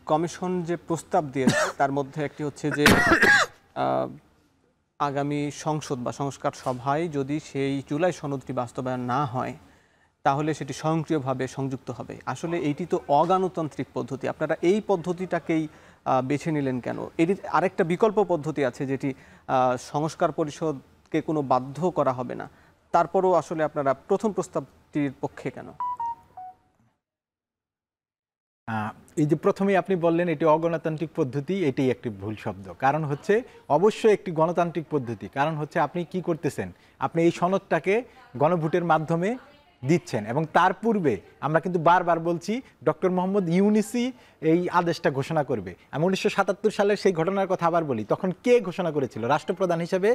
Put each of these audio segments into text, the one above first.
Commission যে প্রস্তাব দিয়েছে তার মধ্যে একটি হচ্ছে যে আহ, আগামী সংসদ বা সংস্কার সভায় যদি সেই জুলাই সনদটি বাস্তবায়ন না হয় তাহলে সেটি স্বয়ংক্রিয়ভাবে সংযুক্ত হবে। আসলে এইটি তো অগণতান্ত্রিক পদ্ধতি, আপনারা এই পদ্ধতিটাকেই বেছে নিলেন কেন? এটি আরেকটা বিকল্প পদ্ধতি আছে যেটি সংস্কার পরিষদকে কোনো বাধ্য করা হবে না, তারপরও আসলে আপনারা প্রথম প্রস্তাবটির পক্ষে কেন? এই যে প্রথমেই আপনি বললেন এটি অগণতান্ত্রিক পদ্ধতি, এটাই একটি ভুল শব্দ। কারণ হচ্ছে অবশ্যই একটি গণতান্ত্রিক পদ্ধতি। কারণ হচ্ছে আপনি কি করতেছেন, আপনি এই সনদটাকে গণভোটের মাধ্যমে দিচ্ছেন এবং তার পূর্বে আমরা কিন্তু বারবার বলছি ডক্টর মোহাম্মদ ইউনূসই এই আদেশটা ঘোষণা করবে। আমি 1977 সালের সেই ঘটনার কথা আবার বলি, তখন কে ঘোষণা করেছিল? রাষ্ট্রপ্রধান হিসেবে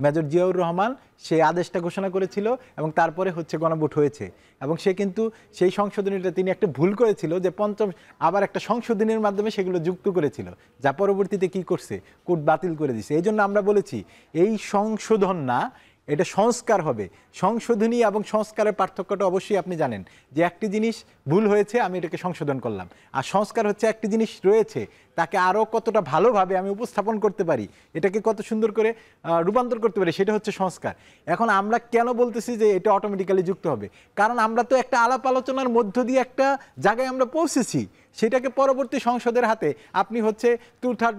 মেজর জিয়াউর রহমান সেই আদেশটা ঘোষণা করেছিল এবং তারপরে হচ্ছে গণভোট হয়েছে। এবং সে কিন্তু সেই সংশোধনীটা তিনি একটা ভুল করেছিল যে পঞ্চম আবার একটা সংশোধনীর মাধ্যমে সেগুলো যুক্ত করেছিল, যা পরবর্তীতে কি করছে, কোর্ট বাতিল করে দিছে। এই জন্য আমরা বলেছি এই সংশোধন না, এটা সংস্কার হবে। সংশোধনী এবং সংস্কারের পার্থক্যটা অবশ্যই আপনি জানেন যে একটি জিনিস ভুল হয়েছে আমি এটাকে সংশোধন করলাম, আর সংস্কার হচ্ছে একটি জিনিস রয়েছে তাকে আরও কতটা ভালোভাবে আমি উপস্থাপন করতে পারি, এটাকে কত সুন্দর করে রূপান্তর করতে পারি, সেটা হচ্ছে সংস্কার। এখন আমরা কেন বলতেছি যে এটা অটোমেটিক্যালি যুক্ত হবে? কারণ আমরা তো একটা আলাপ আলোচনার মধ্য দিয়ে একটা জায়গায় আমরা পৌঁছেছি, সেটাকে পরবর্তী সংসদের হাতে আপনি হচ্ছে 2/3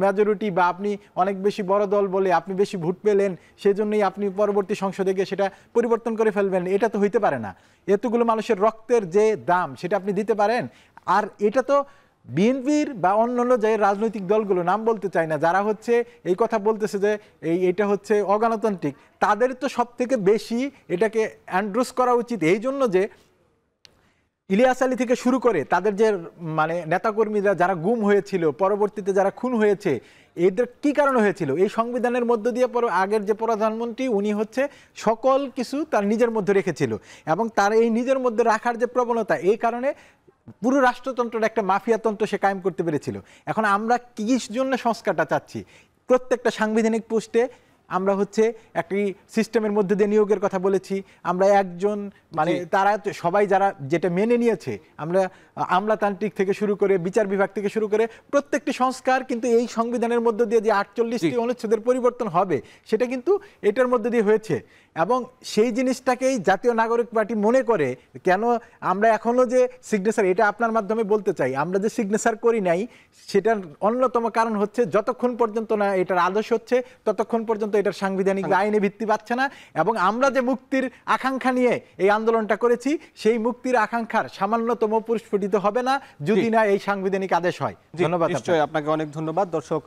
মেজরিটি বা আপনি অনেক বেশি বড় দল বলে আপনি বেশি ভোট পেলেন সেজন্যই আপনি পরবর্তী সংসদে গিয়ে সেটা পরিবর্তন করে ফেলবেন, এটা তো হইতে পারে না। এতগুলো মানুষের রক্তের যে দাম সেটা আপনি দিতে পারেন? আর এটা তো বিএনপির বা অন্যান্য যে রাজনৈতিক দলগুলো, নাম বলতে চাই না, যারা হচ্ছে এই কথা বলতেছে যে এটা হচ্ছে অগণতান্ত্রিক, তাদের তো সব থেকে বেশি এটাকে অ্যান্ড্রোস করা উচিত। এই জন্য যে ইলিয়াস আলী থেকে শুরু করে তাদের যে মানে নেতাকর্মীরা যারা গুম হয়েছিল, পরবর্তীতে যারা খুন হয়েছে, এদের কি কারণে হয়েছিল? এই সংবিধানের মধ্য দিয়ে আগের যে প্রধানমন্ত্রী উনি হচ্ছে সকল কিছু তার নিজের মধ্যে রেখেছিল এবং তার এই নিজের মধ্যে রাখার যে প্রবণতা, এই কারণে পুরো রাষ্ট্রতন্ত্রটা একটা মাফিয়াতন্ত্র সে কায়েম করতে পেরেছিল। এখন আমরা কি জন্য সংস্কারটা চাচ্ছি? প্রত্যেকটা সাংবিধানিক পোস্টে আমরা হচ্ছে একটি সিস্টেমের মধ্যে দিয়ে নিয়োগের কথা বলেছি। আমরা একজন মানে তারা সবাই যারা যেটা মেনে নিয়েছে, আমরা আমলাতান্ত্রিক থেকে শুরু করে বিচার বিভাগ থেকে শুরু করে প্রত্যেকটি সংস্কার কিন্তু এই সংবিধানের মধ্য দিয়ে যে 48টি অনুচ্ছেদের পরিবর্তন হবে সেটা কিন্তু এটার মধ্যে দিয়ে হয়েছে। এবং সেই জিনিসটাকেই জাতীয় নাগরিক পার্টি মনে করে কেন আমরা এখনো যে সিগনেচার, এটা আপনার মাধ্যমে বলতে চাই, আমরা যে সিগনেচার করি নাই সেটার অন্যতম কারণ হচ্ছে যতক্ষণ পর্যন্ত না এটার আদর্শ হচ্ছে ততক্ষণ পর্যন্ত এটার সাংবিধানিক আইনে ভিত্তি পাচ্ছে না। এবং আমরা যে মুক্তির আকাঙ্ক্ষা নিয়ে এই আন্দোলনটা করেছি সেই মুক্তির আকাঙ্ক্ষার সামান্যতম পরিস্ফুটিত হবে না যদি না এই সাংবিধানিক আদেশ হয়। ধন্যবাদ। নিশ্চয়ই, আপনাকে অনেক ধন্যবাদ। দর্শক